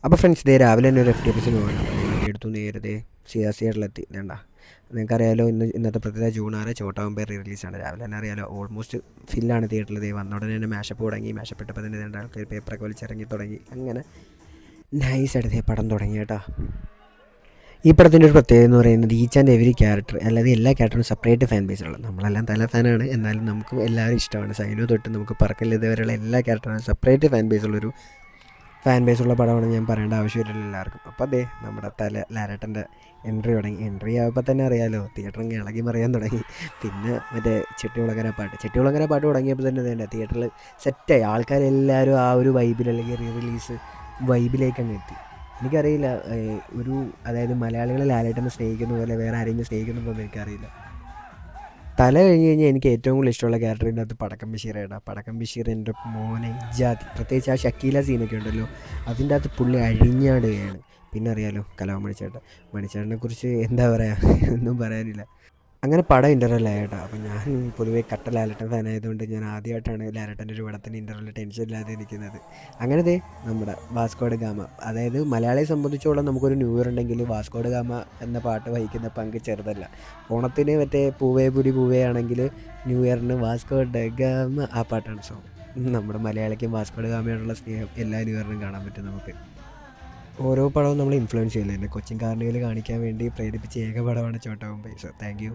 അപ്പോൾ friends day രാവിലെ തന്നെ ഒരു FTPസിന് പോകണം. അപ്പോൾ വണ്ടി എടുത്തു നേരത്തെ CR വേണ്ട. നിങ്ങൾക്കറിയാലോ ഇന്നത്തെ പ്രത്യേകത ജൂൺ 6 ചോട്ടാവുമ്പോൾ റിലീസാണ്. രാവിലെ തന്നെ അറിയാലോ ഓൾമോസ്റ്റ് ഫില്ലാണ് തിയേറ്ററിൽ. വന്ന ഉടനെ തന്നെ മാഷപ്പ് തുടങ്ങി. മാഷപ്പ് ഇട്ടപ്പോൾ തന്നെ 2 ആൾക്കാർ പേപ്പറൊക്കെ വലിച്ചിറങ്ങി തുടങ്ങി. അങ്ങനെ നൈസായിട്ട് പടം തുടങ്ങി കേട്ടോ. ഈ പടത്തിൻ്റെ ഒരു പ്രത്യേകത എന്ന് പറയുന്നത് ഈച്ച് ആൻഡ് എവരി ക്യാരക്ടർ, അല്ലാതെ എല്ലാ ക്യാരക്ടറും സെപ്പറേറ്റ് ഫാൻ ബേസുള്ളത്. നമ്മളെല്ലാം തല ഫാനാണ്, എന്നാലും നമുക്ക് എല്ലാവരും ഇഷ്ടമാണ്. സൈനു തൊട്ട് നമുക്ക് പറക്കൽ ഇതുവരെയുള്ള എല്ലാ ക്യാരക്ടറും സെപ്പറേറ്റ് ഫാൻ ബേസുള്ള പടമാണ്. ഞാൻ പറയേണ്ട ആവശ്യമില്ല എല്ലാവർക്കും. അപ്പോൾ അതേ നമ്മുടെ ലാലേട്ടൻ്റെ എൻട്രി തുടങ്ങി. എൻട്രി ആകുമ്പോൾ തന്നെ അറിയാമല്ലോ തിയേറ്ററിൽ ഇളകി മറിയാൻ തുടങ്ങി. പിന്നെ മറ്റേ ചെട്ടികുളങ്ങര പാട്ട് തുടങ്ങിയപ്പോൾ തന്നെ തിയേറ്ററിൽ സെറ്റായി. ആൾക്കാരെല്ലാവരും ആ ഒരു വൈബിൽ അല്ലെങ്കിൽ റിലീസ് വൈബിലേക്ക് അങ്ങ് എത്തി. എനിക്കറിയില്ല അതായത് മലയാളികൾ ലാലേട്ടനെ സ്നേഹിക്കുന്ന പോലെ വേറെ ആരെങ്കിലും സ്നേഹിക്കുന്നുണ്ടോയെന്ന് എനിക്കറിയില്ല. തല കഴിഞ്ഞ് കഴിഞ്ഞാൽ എനിക്ക് ഏറ്റവും കൂടുതൽ ഇഷ്ടമുള്ള ക്യാരക്ടറിൻ്റെ അകത്ത് പടക്കം ബഷീറാണ്. പടക്കം ബഷീർ എൻ്റെ മോനെ ഇജാതി, പ്രത്യേകിച്ച് ആ ഷക്കീല സീനൊക്കെ ഉണ്ടല്ലോ, അതിൻ്റെ അകത്ത് പുള്ളി അഴിഞ്ഞാടുകയാണ്. പിന്നെ അറിയാലോ മണിച്ചേട്ടനെ കുറിച്ച് എന്താ പറയുക, ഒന്നും പറയാനില്ല. അങ്ങനെ പടം ഇൻ്റർവെല്ലായി കേട്ടോ. അപ്പോൾ ഞാൻ പൊതുവേ കട്ട ലാലേട്ടൻ ഫാനായതുകൊണ്ട് ഞാൻ ആദ്യമായിട്ടാണ് ലാലേട്ടൻ്റെ ഒരു പടത്തിന് ഇൻ്റർവെല്ലിൽ ടെൻഷൻ ഇല്ലാതെ ഇരിക്കുന്നത്. അങ്ങനെ നമ്മുടെ വാസ്കോഡ് ഗാമ, അതായത് മലയാളിയെ സംബന്ധിച്ചോളം നമുക്കൊരു ന്യൂ ഇയർ ഉണ്ടെങ്കിൽ വാസ്കോഡ് ഗാമ എന്ന പാട്ട് വഹിക്കുന്ന പങ്ക് ചെറുതല്ല. ഓണത്തിന് മറ്റേ പൂവേ പുരി പൂവേ ആണെങ്കിൽ ന്യൂ ഇയറിന് വാസ്കോഡ് ഗാമ ആ പാട്ടാണ്. സോ നമ്മുടെ മലയാളിക്കും വാസ്കോഡ് ഗാമയോടുള്ള സ്നേഹം എല്ലാ ന്യൂ ഇയറിനും കാണാൻ പറ്റും നമുക്ക്. ഓരോ പടവും നമ്മൾ ഇൻഫ്ലുവൻസ് ചെയ്യില്ല. എന്നെ കൊച്ചിൻ കാർണിവൽ കാണിക്കാൻ വേണ്ടി പ്രേരിപ്പിച്ച ഏക പടമാണ് Chhota Mumbai. So thank you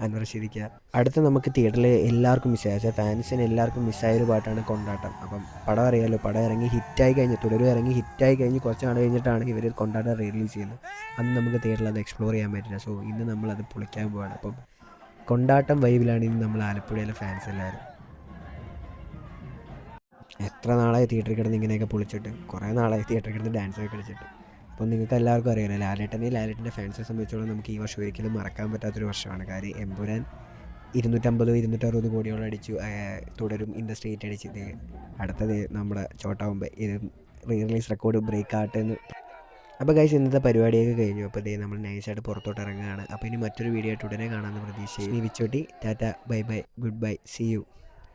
Anwar ഷിരിക്ക. അടുത്ത നമുക്ക് തിയേറ്ററിൽ എല്ലാവർക്കും മിസ്സായ ഫാൻസിന് എല്ലാവർക്കും മിസ്സായൊരു പാട്ടാണ് കൊണ്ടാട്ടം. അപ്പം പടം അറിയാമല്ലോ, പടം ഇറങ്ങി ഹിറ്റായി കഴിഞ്ഞ് ഹിറ്റായി കഴിഞ്ഞ് കുറച്ച് നാൾ കഴിഞ്ഞിട്ടാണ് ഇവർ കൊണ്ടാട്ടം റിലീസ് ചെയ്യുന്നത്. അന്ന് നമുക്ക് തിയേറ്ററിൽ അത് എക്സ്പ്ലോർ ചെയ്യാൻ പറ്റില്ല. സോ ഇന്ന് നമ്മളത് പൊളിക്കാൻ പോവാണ്. അപ്പം കൊണ്ടാട്ടം വൈബിലാണ് ഇന്ന് നമ്മൾ ആലപ്പുഴയിലെ ഫാൻസ് എല്ലാവരും. എത്ര നാളായി തിയേറ്ററിൽ കിടന്ന് ഇങ്ങനെയൊക്കെ പൊളിച്ചിട്ട്, കുറേ നാളായി തിയേറ്ററിൽ കിടന്ന് ഡാൻസൊക്കെ കളിച്ചിട്ട്. അപ്പോൾ നിങ്ങൾക്ക് എല്ലാവർക്കും അറിയാമല്ലോ ലാലേട്ടൻ്റെ ഫാൻസിനെ സംബന്ധിച്ചോളം നമുക്ക് ഈ വർഷം ഒരിക്കലും മറക്കാൻ പറ്റാത്തൊരു വർഷമാണ്. കാര്യം എമ്പുരാൻ 250-260 കോടിയോളം അടിച്ചു. തുടരും ഇൻഡസ്ട്രി ഹിറ്റ് അടിച്ചത്. അടുത്തത് നമ്മുടെ ചോട്ടാ മുംബൈ ഇത് റിലീസ് റെക്കോർഡ് ബ്രേക്ക് ആട്ടെ എന്ന്. അപ്പോൾ ഗൈസ് ഇന്നത്തെ പരിപാടിയൊക്കെ കഴിഞ്ഞു. അപ്പോൾ നമ്മൾ നൈസായിട്ട് പുറത്തോട്ട് ഇറങ്ങുകയാണ്. അപ്പോൾ ഇനി മറ്റൊരു വീഡിയോ ആയിട്ട് ഉടനെ കാണാമെന്ന് പ്രതീക്ഷ. വിച്ചോട്ടി tata bye bye goodbye, see U.